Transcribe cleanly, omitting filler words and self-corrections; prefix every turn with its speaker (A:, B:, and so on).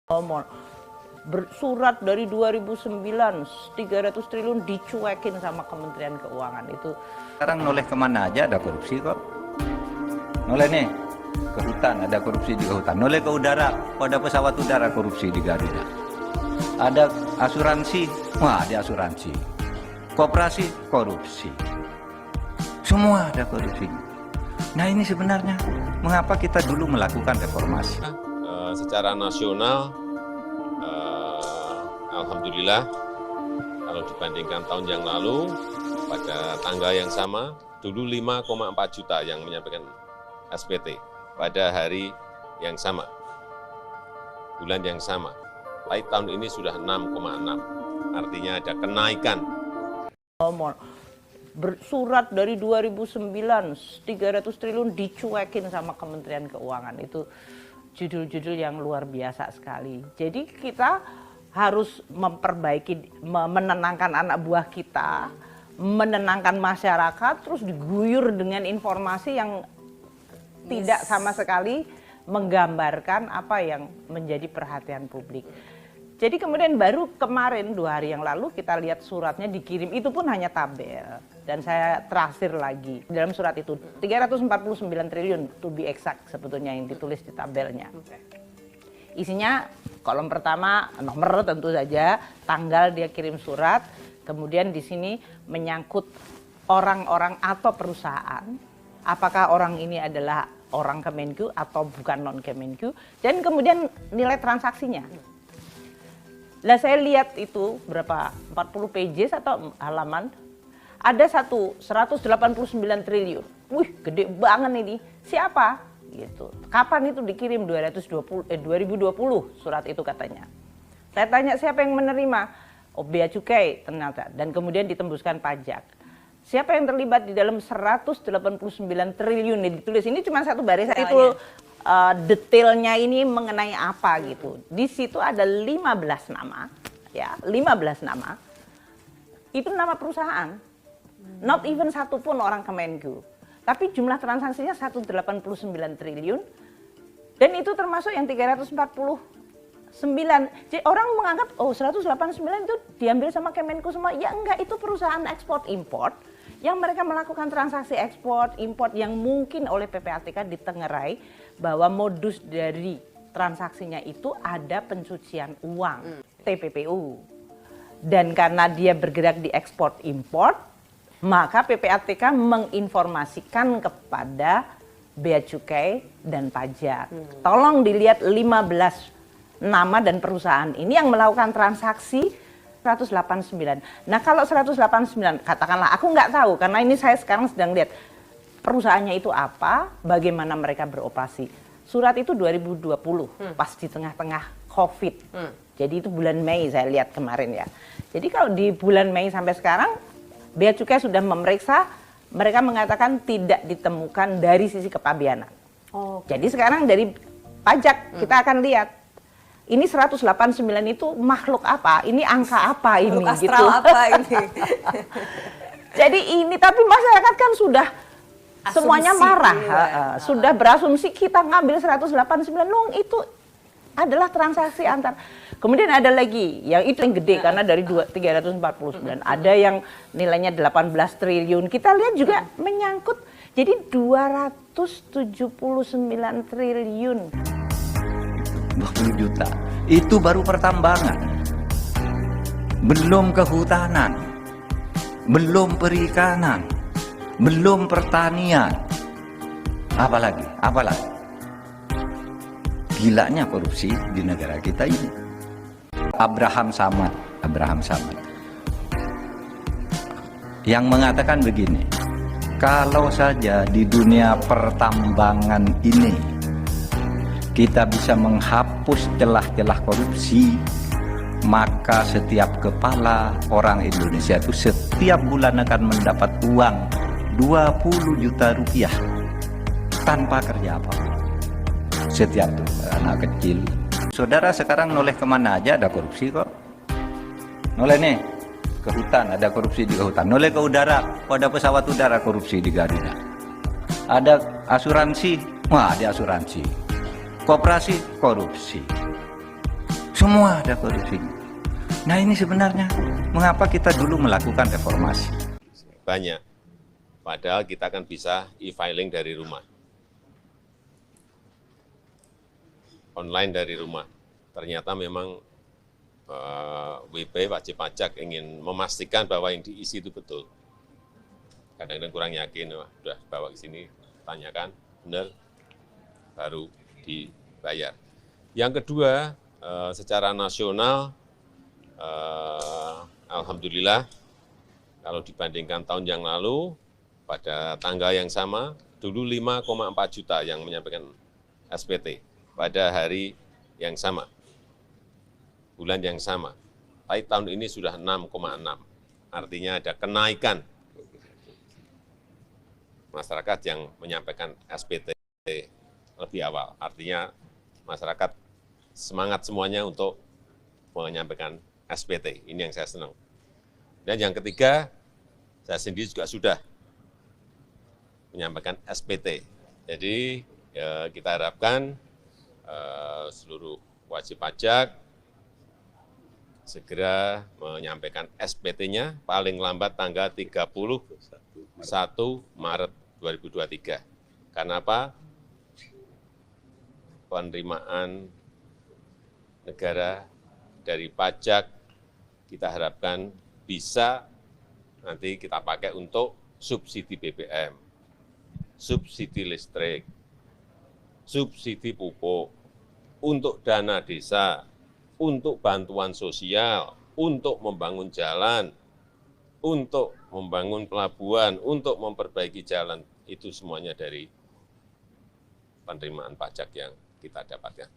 A: Surat dari 2009 300 triliun dicuekin sama Kementerian Keuangan itu.
B: Sekarang noleh kemana aja ada korupsi kok. Noleh nih ke hutan, ada korupsi di hutan. Noleh ke udara, ada pesawat udara korupsi di Garuda. Ada asuransi, wah ada asuransi. Koperasi korupsi. Semua ada korupsi. Nah ini sebenarnya mengapa kita dulu melakukan reformasi.
C: Secara nasional, alhamdulillah, kalau dibandingkan tahun yang lalu, pada tanggal yang sama, dulu 5,4 juta yang menyampaikan SPT pada hari yang sama, bulan yang sama. Lain tahun ini sudah 6,6, artinya ada kenaikan.
A: Surat dari 2009 300 triliun dicuekin sama Kementerian Keuangan itu judul-judul yang luar biasa sekali. Jadi kita harus memperbaiki, menenangkan anak buah kita, menenangkan masyarakat, terus diguyur dengan informasi yang tidak sama sekali menggambarkan apa yang menjadi perhatian publik. Jadi kemudian baru kemarin 2 hari yang lalu kita lihat suratnya dikirim, itu pun hanya tabel. Dan saya terakhir lagi, dalam surat itu 349 triliun to be exact sebetulnya yang ditulis di tabelnya. Isinya kolom pertama nomor tentu saja, tanggal dia kirim surat, kemudian di sini menyangkut orang-orang atau perusahaan, apakah orang ini adalah orang Kemenku atau bukan non Kemenku, dan kemudian nilai transaksinya. Lah saya lihat itu berapa, 40 pages atau halaman, ada 189 triliun. Wih, gede banget ini. Siapa? Gitu. Kapan itu dikirim? 2020 surat itu katanya. Saya tanya siapa yang menerima? Oh, bea cukai ternyata, dan kemudian ditembuskan pajak. Siapa yang terlibat di dalam 189 triliun yang ditulis? Ini cuma satu barisan itu. Detailnya ini mengenai apa gitu. Di situ ada 15 nama, ya, 15 nama. Itu nama perusahaan. Not even satu pun orang Kemenku. Tapi jumlah transaksinya 189 triliun. Dan itu termasuk yang 349. Jadi orang menganggap oh 189 itu diambil sama Kemenku semua. Ya enggak, itu perusahaan ekspor import yang mereka melakukan transaksi ekspor import yang mungkin oleh PPATK ditengerai bahwa modus dari transaksinya itu ada pencucian uang, TPPU. Dan karena dia bergerak di ekspor import, maka PPATK menginformasikan kepada bea cukai dan pajak. Tolong dilihat 15 nama dan perusahaan ini yang melakukan transaksi 189. Nah kalau 189, katakanlah aku nggak tahu karena ini saya sekarang sedang lihat perusahaannya itu apa, bagaimana mereka beroperasi. Surat itu 2020, pas di tengah-tengah COVID. Jadi itu bulan Mei saya lihat kemarin ya. Jadi kalau di bulan Mei sampai sekarang, Bea Cukai sudah memeriksa, mereka mengatakan tidak ditemukan dari sisi kepabeanan. Jadi sekarang dari pajak kita akan lihat. Ini 189 itu makhluk apa? Ini angka apa ini?
D: Makhluk astral
A: gitu.
D: apa ini?
A: Jadi ini, tapi masyarakat kan sudah asumsi, semuanya marah. Sudah berasumsi kita ngambil 189, loh itu adalah transaksi antar. Kemudian ada lagi, yang itu yang gede karena dari 349. Ada yang nilainya 18 triliun. Kita lihat juga menyangkut, jadi 279 triliun.
B: 20 juta. Itu baru pertambangan. Belum kehutanan. Belum perikanan. Belum pertanian. Apalagi? Gilanya korupsi di negara kita ini. Abraham Samad yang mengatakan begini, kalau saja di dunia pertambangan ini kita bisa menghapus celah-celah korupsi, maka setiap kepala orang Indonesia itu setiap bulan akan mendapat uang 20 juta rupiah tanpa kerja apa-apa. Setiap anak kecil. Saudara sekarang noleh kemana aja ada korupsi kok. Noleh nih ke hutan, ada korupsi di hutan. Noleh ke udara, ada pesawat udara korupsi di Garuda. Ada asuransi, wah ada asuransi. Koperasi korupsi. semua ada korupsi. Nah ini sebenarnya mengapa kita dulu melakukan reformasi.
C: Banyak, padahal kita kan bisa e-filing dari rumah, online dari rumah. Ternyata memang WP, wajib pajak, ingin memastikan bahwa yang diisi itu betul. Kadang-kadang kurang yakin, wah, udah bawa ke sini, tanyakan, benar, baru dibayar. Yang kedua, secara nasional, alhamdulillah, kalau dibandingkan tahun yang lalu, pada tanggal yang sama, dulu 5,4 juta yang menyampaikan SPT pada hari yang sama, bulan yang sama. Tapi tahun ini sudah 6,6, artinya ada kenaikan masyarakat yang menyampaikan SPT lebih awal. Artinya masyarakat semangat semuanya untuk menyampaikan SPT. Ini yang saya senang. Dan yang ketiga, saya sendiri juga sudah menyampaikan SPT. Jadi kita harapkan seluruh wajib pajak segera menyampaikan SPT-nya paling lambat tanggal 31 Maret 2023. Karena apa? Penerimaan negara dari pajak kita harapkan bisa nanti kita pakai untuk subsidi BBM, subsidi listrik, subsidi pupuk, untuk dana desa, untuk bantuan sosial, untuk membangun jalan, untuk membangun pelabuhan, untuk memperbaiki jalan, itu semuanya dari penerimaan pajak yang kita dapatkan.